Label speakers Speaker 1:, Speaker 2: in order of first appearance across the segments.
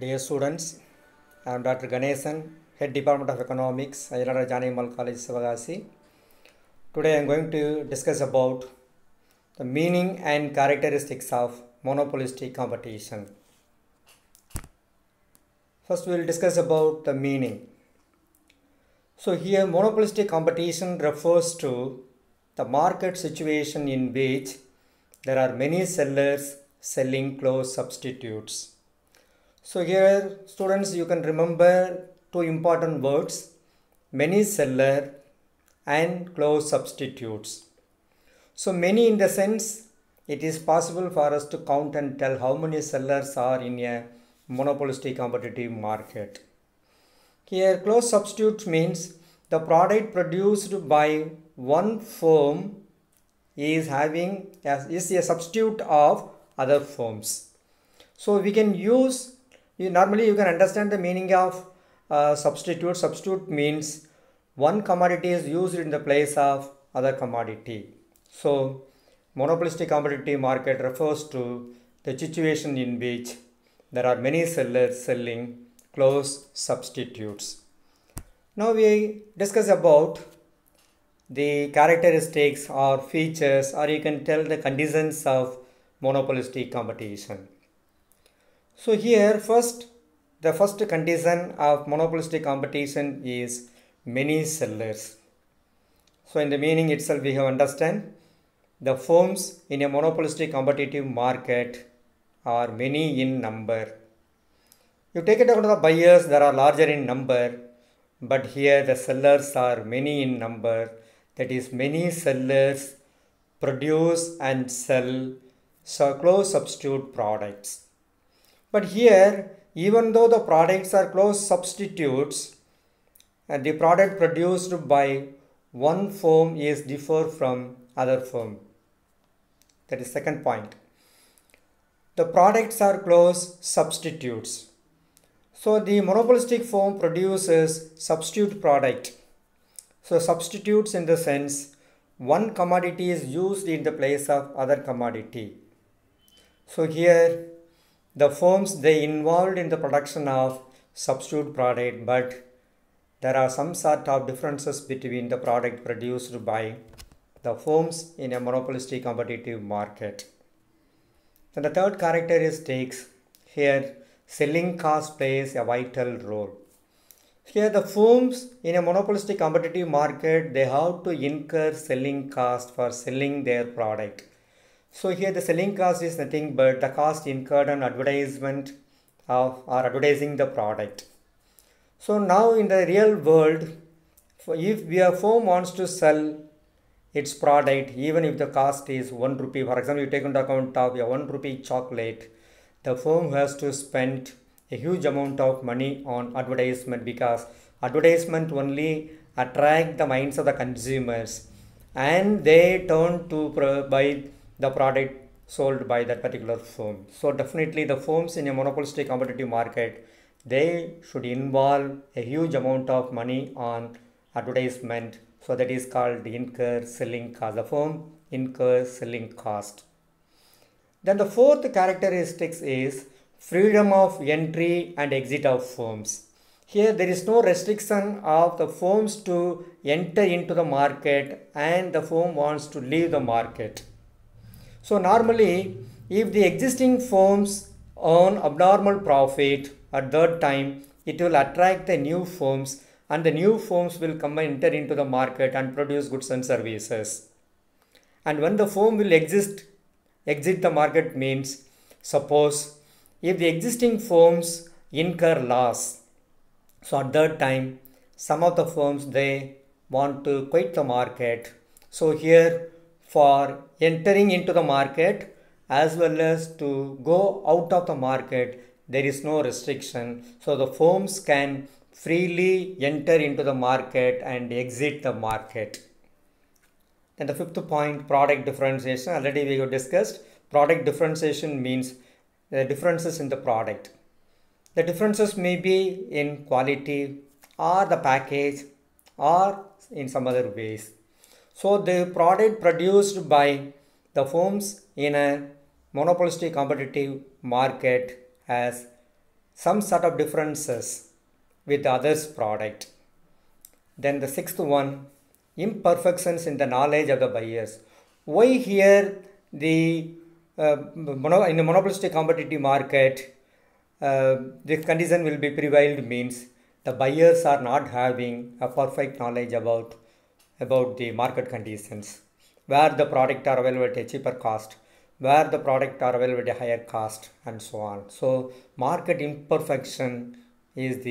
Speaker 1: Dear students, I am Dr. Ganesan, Head Department of Economics, Ayala Janimal College, Savagasi. Today I am going to discuss about the meaning and characteristics of monopolistic competition. First we will discuss about the meaning. So here monopolistic competition refers to the market situation in which there are many sellers selling close substitutes. So here students, you can remember two important words, many seller and close substitutes. So many in the sense it is possible for us to count and tell how many sellers are in a monopolistic competitive market. Here close substitutes means the product produced by one firm is a substitute of other firms. So we can use, normally you can understand the meaning of substitute. Substitute means one commodity is used in the place of other commodity. So monopolistic competitive market refers to the situation in which there are many sellers selling close substitutes. Now we discuss about the characteristics or features, or you can tell the conditions of monopolistic competition. So here the first condition of monopolistic competition is many sellers. So in the meaning itself we have understand the firms in a monopolistic competitive market are many in number. You take it out of the buyers, there are larger in number, but here the sellers are many in number. That is, many sellers produce and sell close substitute products. But here, even though the products are close substitutes, and the product produced by one firm is different from other firm. That is second point. The products are close substitutes. So the monopolistic firm produces substitute product. So substitutes in the sense one commodity is used in the place of other commodity. So here the firms, they involved in the production of substitute product, but there are some sort of differences between the product produced by the firms in a monopolistic competitive market. Then the third characteristics, here selling cost plays a vital role. Here the firms in a monopolistic competitive market, they have to incur selling cost for selling their product. So here the selling cost is nothing but the cost incurred on advertisement of or advertising the product. So now in the real world, if a firm wants to sell its product, even if the cost is 1 rupee, for example, you take into account of a 1 rupee chocolate, the firm has to spend a huge amount of money on advertisement, because advertisement only attract the minds of the consumers and they turn to buy the product sold by that particular firm. So definitely the firms in a monopolistic competitive market, they should involve a huge amount of money on advertisement. So that is called incur selling cost. The firm incurs selling cost. Then the fourth characteristics is freedom of entry and exit of firms. Here there is no restriction of the firms to enter into the market and the firm wants to leave the market. So normally if the existing firms earn abnormal profit, at that time it will attract the new firms and the new firms will come and enter into the market and produce goods and services. And when the firm will exit the market means, suppose if the existing firms incur loss, so at that time some of the firms, they want to quit the market. So here for entering into the market as well as to go out of the market, there is no restriction. So the firms can freely enter into the market and exit the market. And the fifth point, product differentiation. Already we have discussed. Product differentiation means the differences in the product. The differences may be in quality or the package or in some other ways. So the product produced by the firms in a monopolistic competitive market has some sort of differences with the other's product. Then the sixth one, imperfections in the knowledge of the buyers. Why here the in the monopolistic competitive market the condition will be prevailed means the buyers are not having a perfect knowledge about the market conditions, where the product are available at a cheaper cost, where the product are available at a higher cost, and so on. So market imperfection is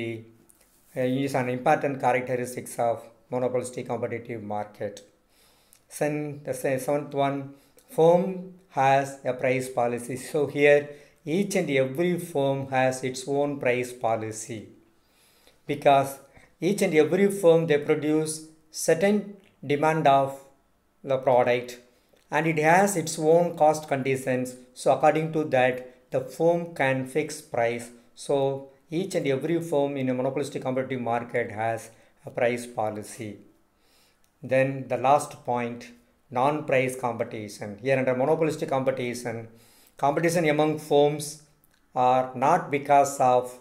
Speaker 1: an important characteristics of monopolistic competitive market. Then the seventh one, firm has a price policy. So here each and every firm has its own price policy, because each and every firm they produce certain demand of the product and it has its own cost conditions. So according to that the firm can fix price. So each and every firm in a monopolistic competitive market has a price policy. Then the last point, non-price competition. Here under monopolistic competition among firms are not because of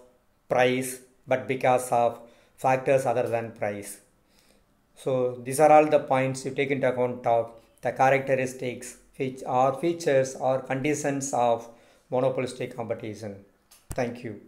Speaker 1: price but because of factors other than price. So these are all the points you take into account of the characteristics which are features or conditions of monopolistic competition. Thank you.